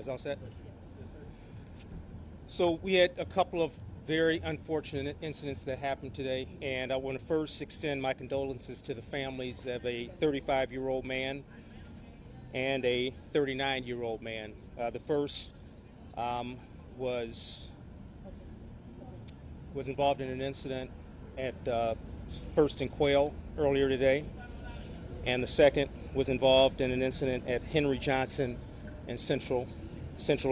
Yes, all set. So we had a couple of very unfortunate incidents that happened today, and I want to first extend my condolences to the families of a 35-year-old man and a 39-year-old man. The first was involved in an incident at First and Quail earlier today, and the second was involved in an incident at Henry Johnson and Central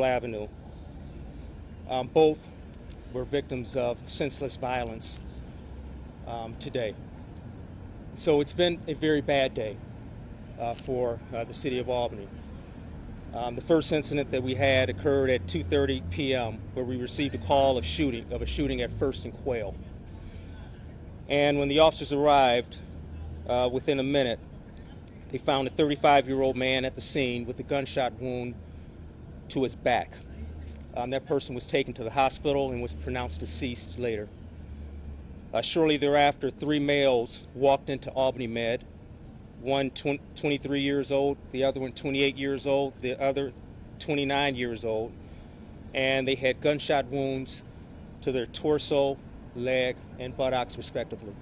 Avenue. Both were victims of senseless violence today. So it's been a very bad day for the city of Albany. The first incident that we had occurred at 2:30 p.m. where we received a call of a shooting at First and Quail. And when the officers arrived, within a minute, they found a 35-year-old man at the scene with a gunshot wound to his back. That person was taken to the hospital and was pronounced deceased later. Shortly thereafter, 3 males walked into Albany Med, one 23 years old, the other one 28 years old, the other 29 years old, and they had gunshot wounds to their torso, leg, and buttocks respectively.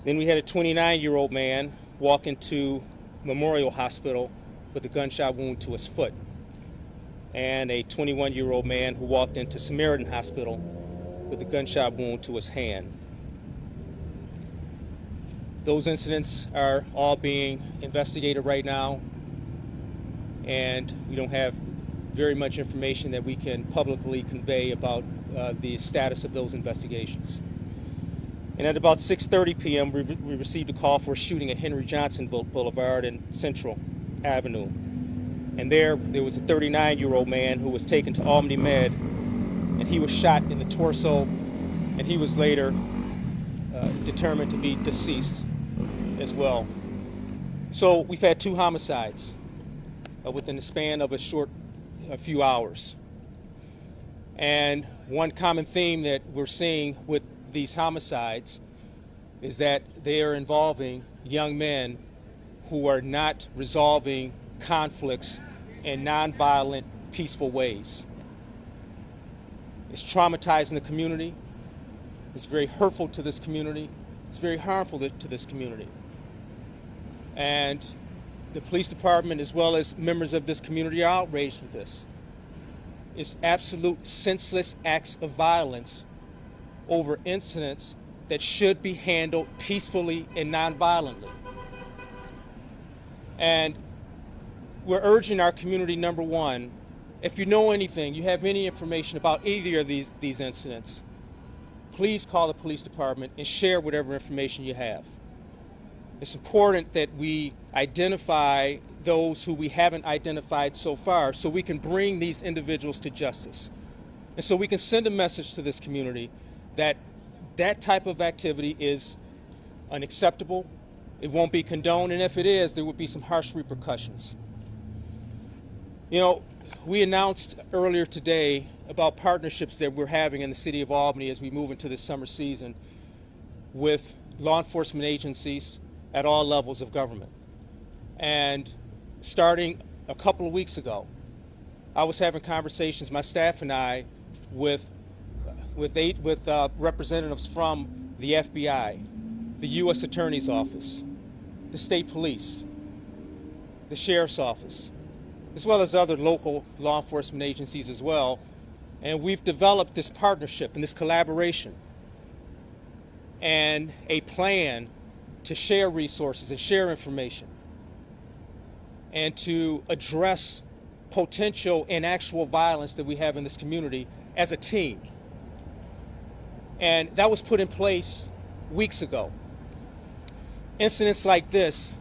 Then we had a 29-year-old man walk into Memorial Hospital with a gunshot wound to his foot, and a 21-year-old man who walked into Samaritan Hospital with a gunshot wound to his hand. Those incidents are all being investigated right now, and we don't have very much information that we can publicly convey about the status of those investigations. And at about 6:30 p.m. we received a call for a shooting at Henry Johnson Boulevard and Central Avenue. And there was a 39-year-old man who was taken to Albany Med, and he was shot in the torso, and he was later determined to be deceased as well. So we've had 2 homicides within the span of a few hours. And one common theme that we're seeing with these homicides is that they are involving young men who are not resolving conflicts in nonviolent, peaceful ways. It's traumatizing the community. It's very hurtful to this community. It's very harmful to this community. And the police department, as well as members of this community, are outraged with this. It's absolute senseless acts of violence over incidents that should be handled peacefully and nonviolently. And we're urging our community, number one, if you know anything, you have any information about either of these incidents, please call the police department and share whatever information you have. It's important that we identify those who we haven't identified so far so we can bring these individuals to justice. And so we can send a message to this community that that type of activity is unacceptable, it won't be condoned, and if it is, there would be some harsh repercussions. You know, we announced earlier today about partnerships that we're having in the city of Albany as we move into the summer season with law enforcement agencies at all levels of government. And starting a couple of weeks ago, I was having conversations, my staff and I, with representatives from the FBI, the U.S. Attorney's Office, the state police, the sheriff's office, as well as other local law enforcement agencies as well. And we've developed this partnership and this collaboration and a plan to share resources and share information and to address potential and actual violence that we have in this community as a team. And that was put in place weeks ago. Incidents like this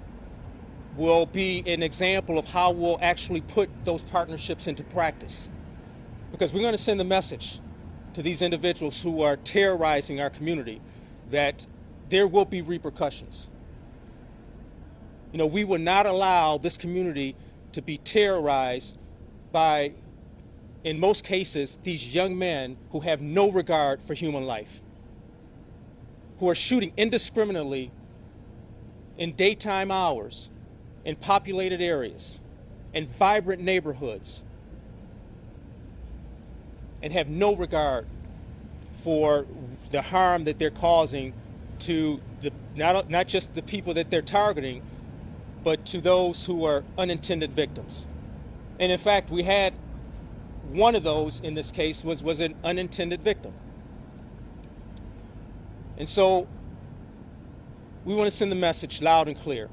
will be an example of how we'll actually put those partnerships into practice. Because we're going to send a message to these individuals who are terrorizing our community that there will be repercussions. You know, we will not allow this community to be terrorized by, in most cases, these young men who have no regard for human life, who are shooting indiscriminately in daytime hours in populated areas and vibrant neighborhoods and have no regard for the harm that they're causing to not just the people that they're targeting, but to those who are unintended victims. And in fact, we had one of those in this case was an unintended victim. And so we want to send the message loud and clear.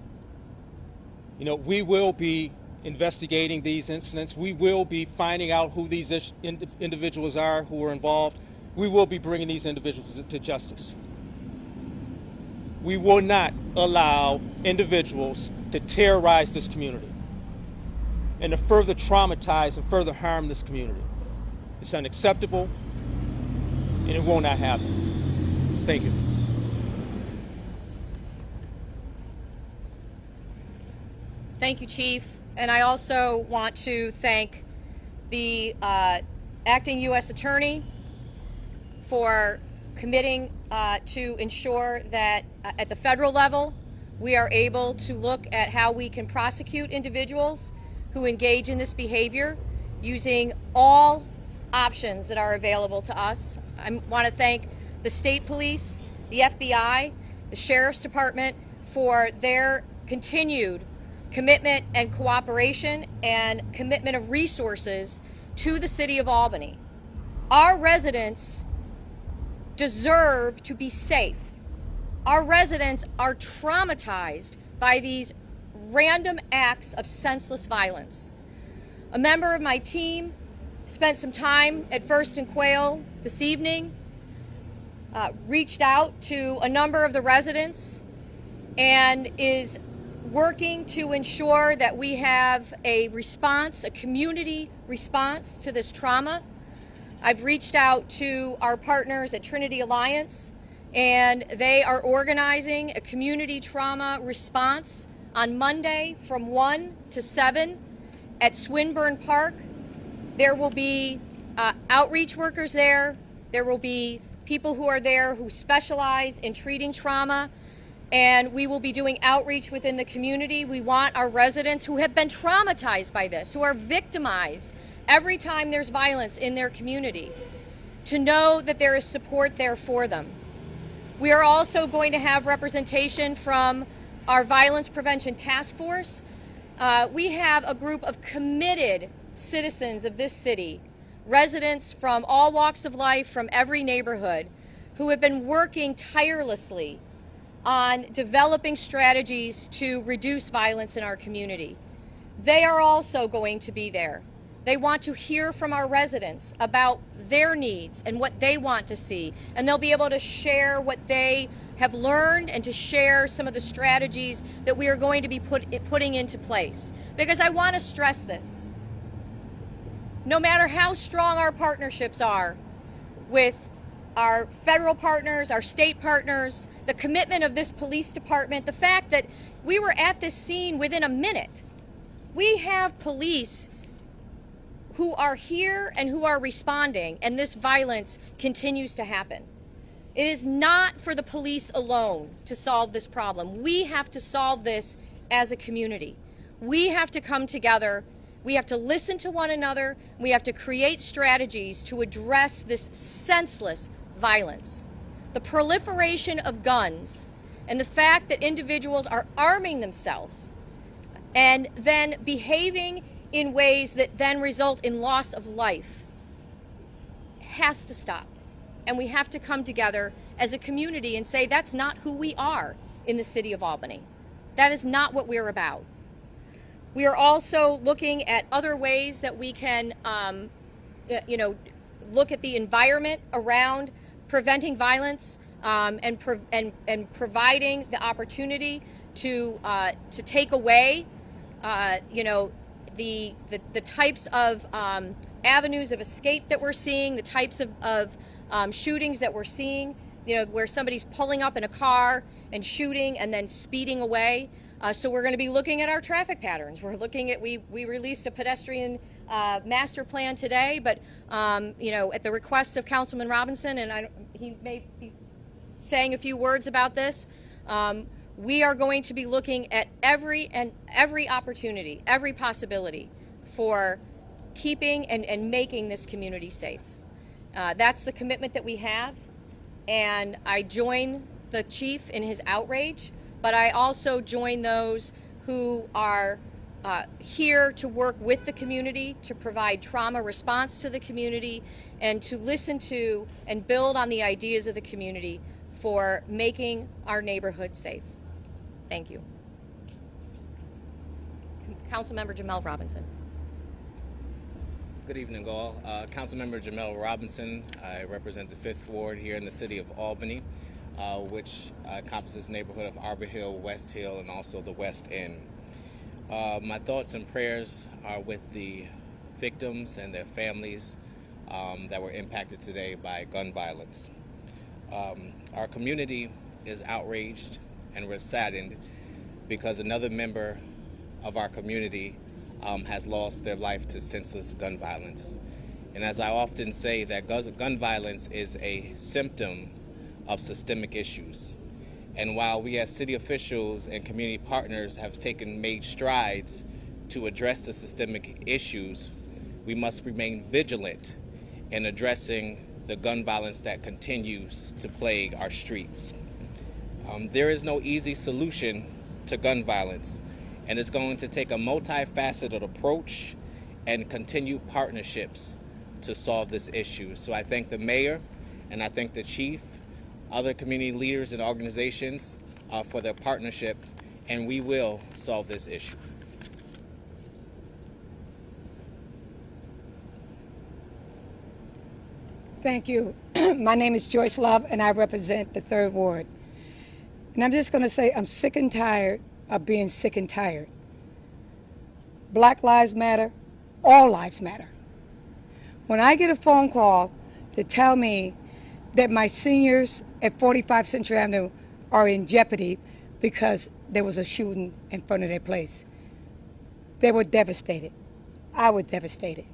You know, we will be investigating these incidents. We will be finding out who these individuals are who are involved. We will be bringing these individuals to justice. We will not allow individuals to terrorize this community and to further traumatize and further harm this community. It's unacceptable, and it will not happen. Thank you. Thank you, Chief. And I also want to thank the Acting U.S. Attorney for committing to ensure that at the federal level we are able to look at how we can prosecute individuals who engage in this behavior using all options that are available to us. I want to thank the state police, the FBI, the Sheriff's Department for their continued commitment and cooperation and commitment of resources to the City of Albany. Our residents deserve to be safe. Our residents are traumatized by these random acts of senseless violence. A member of my team spent some time at First and Quail this evening, reached out to a number of the residents, and is working to ensure that we have a response, a community response to this trauma. I've reached out to our partners at Trinity Alliance, and they are organizing a community trauma response on Monday from 1 to 7 at Swinburne Park. There will be outreach workers there. There will be people who are there who specialize in treating trauma, and we will be doing outreach within the community. We want our residents who have been traumatized by this, who are victimized every time there's violence in their community, to know that there is support there for them. We are also going to have representation from our Violence Prevention Task Force. We have a group of committed citizens of this city, residents from all walks of life, from every neighborhood, who have been working tirelessly on developing strategies to reduce violence in our community. They are also going to be there. They want to hear from our residents about their needs and what they want to see, and they'll be able to share what they have learned and to share some of the strategies that we are going to be putting into place. Because I want to stress this. No matter how strong our partnerships are with our federal partners, our state partners, the commitment of this police department, the fact that we were at this scene within a minute. We have police who are here and who are responding, and this violence continues to happen. It is not for the police alone to solve this problem. We have to solve this as a community. We have to come together. We have to listen to one another. We have to create strategies to address this senseless violence. The proliferation of guns and the fact that individuals are arming themselves and then behaving in ways that then result in loss of life has to stop. And we have to come together as a community and say that's not who we are in the City of Albany. That is not what we're about. We are also looking at other ways that we can look at the environment around preventing violence and providing the opportunity to take away the types of avenues of escape that we're seeing, the types of shootings that we're seeing, where somebody's pulling up in a car and shooting and then speeding away. So we're going to be looking at our traffic patterns. We're looking at, we released a pedestrian master plan today, but at the request of Councilman Robinson, and he may be saying a few words about this, We are going to be looking at every opportunity, every possibility for keeping and making this community safe. That's the commitment that we have, and I join the chief in his outrage, but I also join those who are here to work with the community, to provide trauma response to the community, and to listen to and build on the ideas of the community for making our neighborhood safe. Thank you. Councilmember Jamel Robinson. Good evening, all. Councilmember Jamel Robinson. I represent the 5th Ward here in the city of Albany, which encompasses the neighborhood of Arbor Hill, West Hill, and also the West End. My thoughts and prayers are with the victims and their families that were impacted today by gun violence. Our community is outraged and we're saddened because another member of our community has lost their life to senseless gun violence. And as I often say, that gun violence is a symptom of systemic issues. And while we as city officials and community partners have made strides to address the systemic issues, we must remain vigilant in addressing the gun violence that continues to plague our streets. There is no easy solution to gun violence, and it's going to take a multifaceted approach and continued partnerships to solve this issue. So I thank the mayor and I thank the chief, other community leaders and organizations for their partnership, and we will solve this issue. Thank you. My name is Joyce Love, and I represent the 3rd Ward. And I'm just going to say I'm sick and tired of being sick and tired. Black lives matter. All lives matter. When I get a phone call to tell me that my seniors at 45 Central Avenue are in jeopardy because there was a shooting in front of their place, they were devastated. I was devastated.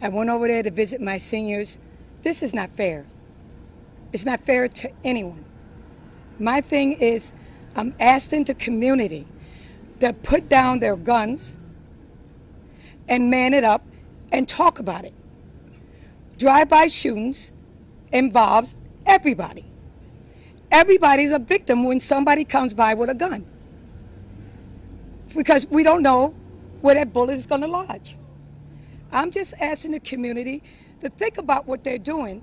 I went over there to visit my seniors. This is not fair. It's not fair to anyone. My thing is, I'm asking the community to put down their guns and man it up and talk about it. Drive-by shootings involves everybody. Everybody's a victim when somebody comes by with a gun, because we don't know where that bullet is going to lodge. I'm just asking the community to think about what they're doing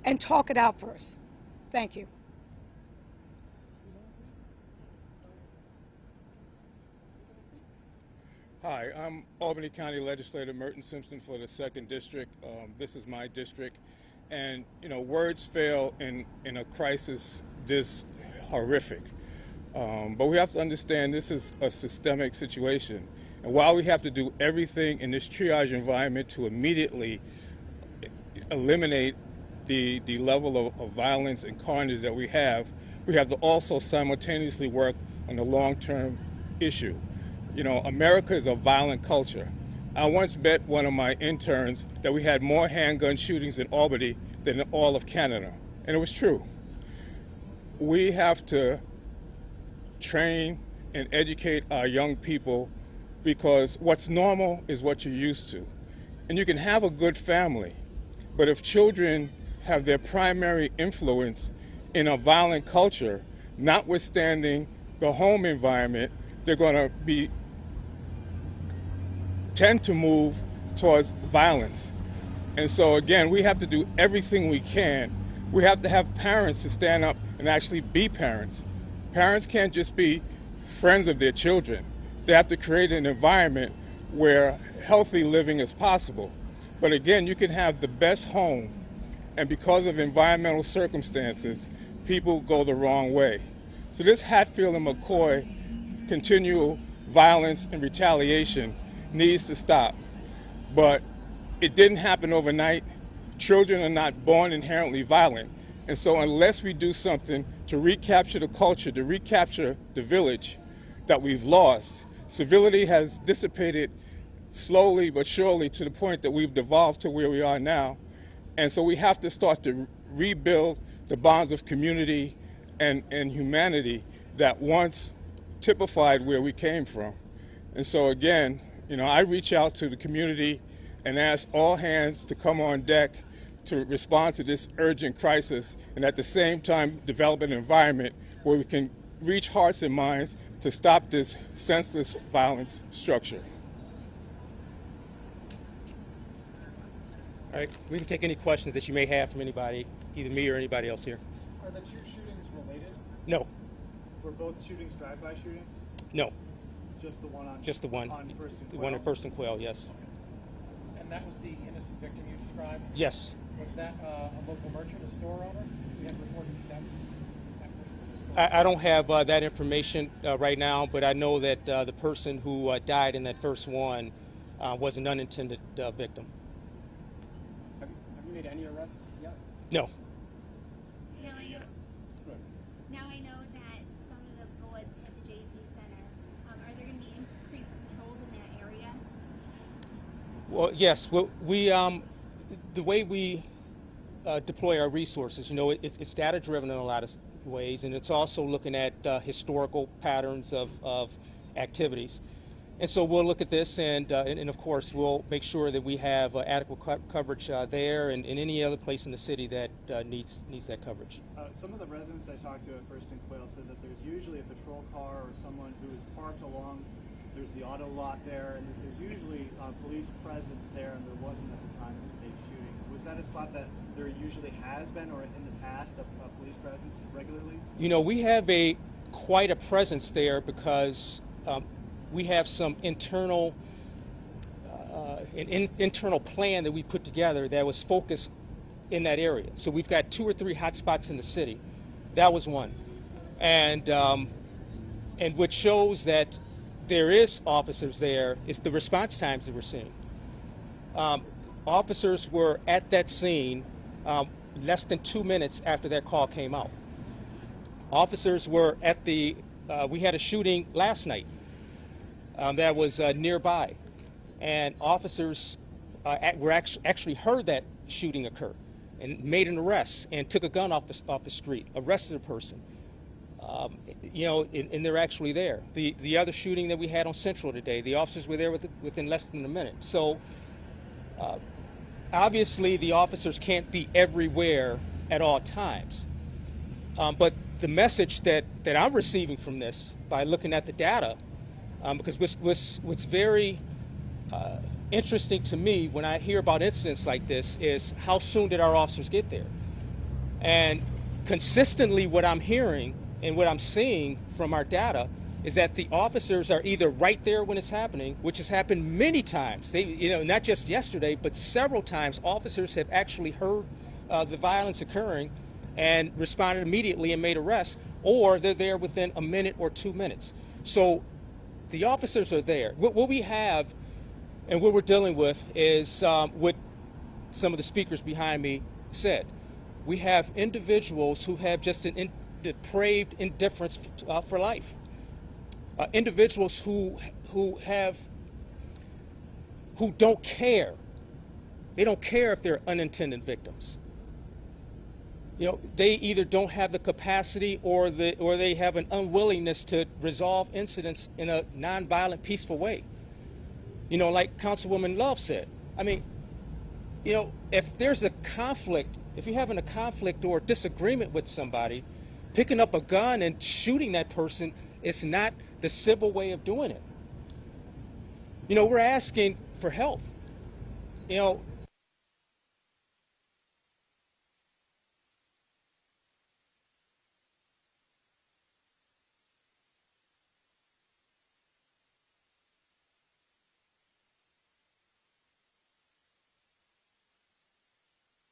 and talk it out first. Thank you. Hi, I'm Albany County Legislator Merton Simpson for the 2nd District. This is my district, and words fail in a crisis this horrific. But we have to understand this is a systemic situation, and while we have to do everything in this triage environment to immediately eliminate the level of violence and carnage that we have to also simultaneously work on the long-term issue. America is a violent culture. I once bet one of my interns that we had more handgun shootings in Albany than in all of Canada, and it was true. We have to train and educate our young people, because what's normal is what you're used to. And you can have a good family, but if children have their primary influence in a violent culture, notwithstanding the home environment, they're going to tend to move towards violence. And so again, we have to do everything we can. We have to have parents to stand up and actually be parents. Parents can't just be friends of their children. They have to create an environment where healthy living is possible. But again, you can have the best home, and because of environmental circumstances, people go the wrong way. So this Hatfield and McCoy continual violence and retaliation needs to stop. But it didn't happen overnight. Children are not born inherently violent. And so unless we do something to recapture the culture, to recapture the village that we've lost, civility has dissipated slowly but surely to the point that we've devolved to where we are now. And so we have to start to rebuild the bonds of community and humanity that once typified where we came from. And so again, I reach out to the community and ask all hands to come on deck to respond to this urgent crisis, and at the same time develop an environment where we can reach hearts and minds to stop this senseless violence structure. All right, we can take any questions that you may have from anybody, either me or anybody else here. Are the two shootings related? No. Were both shootings drive-by shootings? No. Just the one on? Just the one. On First and The Quail? one in First and Quail, yes. Okay. And that was the innocent victim you described? Yes. Was that a local merchant, a store owner? We have reports that that person was a store owner. I don't have that information right now, but I know that the person who died in that first one was an unintended victim. Have you made any arrests yet? No. Now I know that some of the bullets at the JC Center, are there going to be increased patrols in that area? Well, yes. Well, the way we deploy our resources, it's data-driven in a lot of ways, and it's also looking at historical patterns of activities. And so we'll look at this, and of course we'll make sure that we have adequate coverage there and in any other place in the city that needs that coverage. Some of the residents I talked to at First and Quail said that there's usually a patrol car or someone who is parked along. There's the auto lot there, and there's usually police presence there, and there wasn't at the time of the shooting. Was that a spot that there usually has been, or in the past, a police presence regularly? We have quite a presence there because we have some internal internal plan that we put together that was focused in that area. So we've got 2 or 3 hot spots in the city. That was one, and what shows that there is officers there is the response times that we're seeing. Officers were at that scene less than 2 minutes after that call came out. Officers were at we had a shooting last night that was nearby, and officers actually heard that shooting occur and made an arrest and took a gun off the street, arrested a person. And they're actually there. The other shooting that we had on Central today, the officers were there within less than a minute. So obviously the officers can't be everywhere at all times. But the message that I'm receiving from this, by looking at the data, because what's very interesting to me when I hear about incidents like this is how soon did our officers get there? And consistently what I'm hearing and what I'm seeing from our data is that the officers are either right there when it's happening, which has happened many times. They, not just yesterday, but several times, officers have actually heard the violence occurring and responded immediately and made arrests, or they're there within a minute or 2 minutes. So the officers are there. What we have and what we're dealing with is what some of the speakers behind me said. We have individuals who have just an depraved indifference for life. Individuals who don't care. They don't care if they're unintended victims. They either don't have the capacity or they have an unwillingness to resolve incidents in a nonviolent, peaceful way. Like Councilwoman Love said. I mean, if there's a conflict, if you're having a conflict or disagreement with somebody, picking up a gun and shooting that person is not the civil way of doing it. We're asking for help.